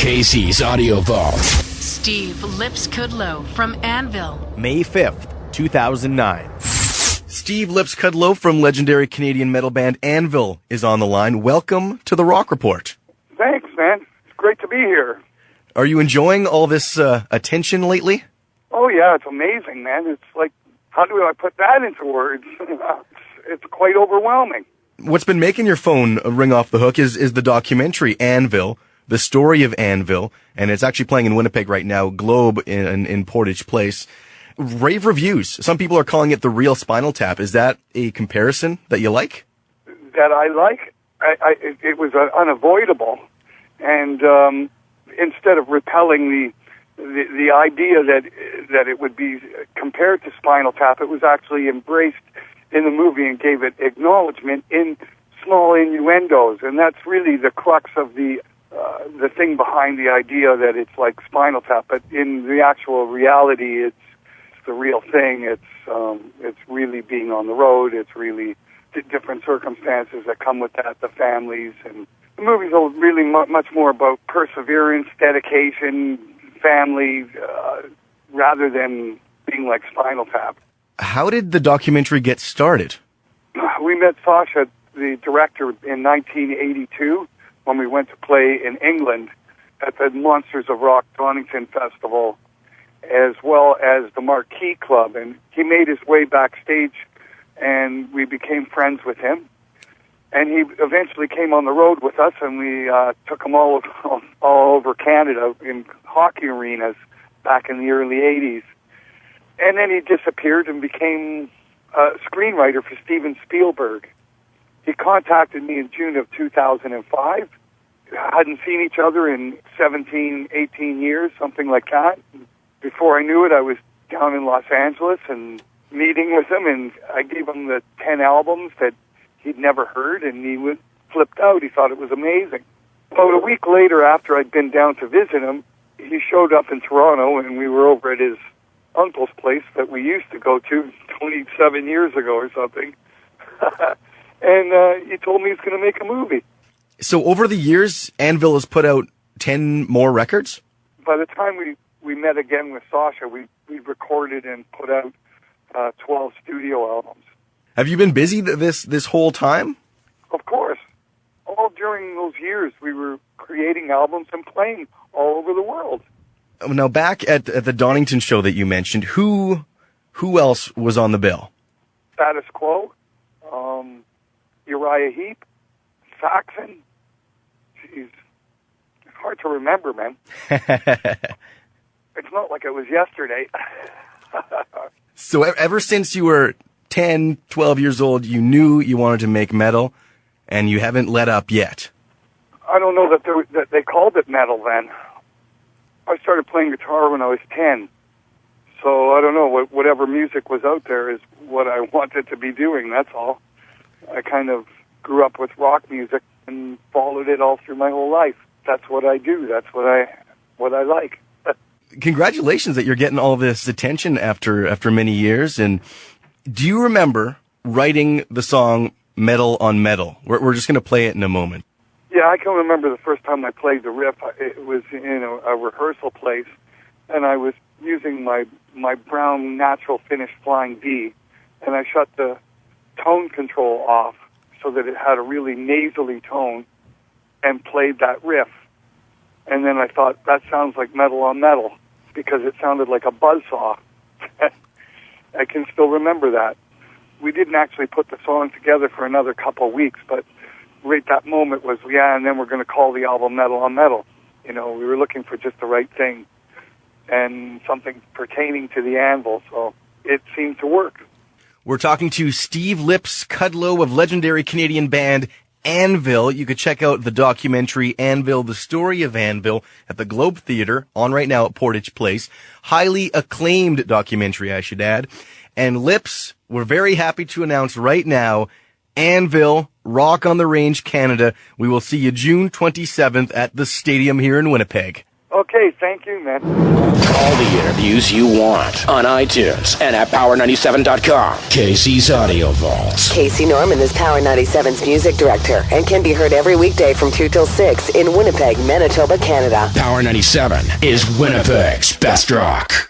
Casey's Audio Vault. Steve Lips Kudlow from Anvil. May 5th, 2009. Steve Lips Kudlow from legendary Canadian metal band Anvil is on the line. Welcome to the Rock Report. Thanks, man. It's great to be here. Are you enjoying all this attention lately? Oh, yeah, it's amazing, man. It's like, how do I put that into words? It's quite overwhelming. What's been making your phone ring off the hook is the documentary Anvil, the story of Anvil, and it's actually playing in Winnipeg right now, Globe in Portage Place. Rave reviews. Some people are calling it the real Spinal Tap. Is that a comparison that you like? That I like? It was unavoidable. And instead of repelling the idea that it would be compared to Spinal Tap, it was actually embraced in the movie and gave it acknowledgement in small innuendos. And that's really the crux of the thing behind the idea that it's like Spinal Tap. But in the actual reality, it's the real thing. It's really being on the road. It's really the different circumstances that come with that, the families. And the movie's really much more about perseverance, dedication, family, rather than being like Spinal Tap. How did the documentary get started? We met Sasha, the director, in 1982 when we went to play in England at the Monsters of Rock Donington Festival, as well as the Marquee Club. And he made his way backstage, and we became friends with him. And he eventually came on the road with us, and we took him all over Canada in hockey arenas back in the early 80s. And then he disappeared and became a screenwriter for Steven Spielberg. He contacted me in June of 2005. Hadn't seen each other in 17, 18 years, something like that. Before I knew it, I was down in Los Angeles and meeting with him, and I gave him the 10 albums that he'd never heard, and he was flipped out. He thought it was amazing. About a week later, after I'd been down to visit him, he showed up in Toronto, and we were over at his uncle's place that we used to go to 27 years ago or something. And he told me he's going to make a movie. So over the years, Anvil has put out 10 more records? By the time we met again with Sasha, we recorded and put out 12 studio albums. Have you been busy this whole time? Of course. All during those years, we were creating albums and playing all over the world. Now, back at the Donington show that you mentioned, who else was on the bill? Status Quo, Uriah Heep, Saxon. Jeez, it's hard to remember, man. It's not like it was yesterday. So ever since you were 10, 12 years old, you knew you wanted to make metal, and you haven't let up yet. I don't know that they called it metal then. I started playing guitar when I was 10. So I don't know, whatever music was out there is what I wanted to be doing, that's all. I kind of grew up with rock music and followed it all through my whole life. That's what I do. That's what I like. Congratulations that you're getting all this attention after many years. And do you remember writing the song Metal on Metal? We're just going to play it in a moment. Yeah, I can remember the first time I played the riff. It was in a rehearsal place, and I was using my brown natural finish Flying D, and I shut the tone control off so that it had a really nasally tone, and played that riff. And then I thought, that sounds like Metal on Metal, because it sounded like a buzzsaw. I can still remember that. We didn't actually put the song together for another couple of weeks, but right that moment was, and then we're going to call the album Metal on Metal. You know, we were looking for just the right thing and something pertaining to the Anvil, so it seemed to work. We're talking to Steve Lips Kudlow of legendary Canadian band Anvil. You could check out the documentary Anvil, the story of Anvil, at the Globe Theatre, on right now at Portage Place. Highly acclaimed documentary, I should add. And Lips, we're very happy to announce right now, Anvil, Rock on the Range, Canada. We will see you June 27th at the stadium here in Winnipeg. Okay, thank you, man. All the interviews you want on iTunes and at Power97.com. Casey's Audio Vault. Casey Norman is Power 97's music director and can be heard every weekday from 2 till 6 in Winnipeg, Manitoba, Canada. Power 97 is Winnipeg's best rock.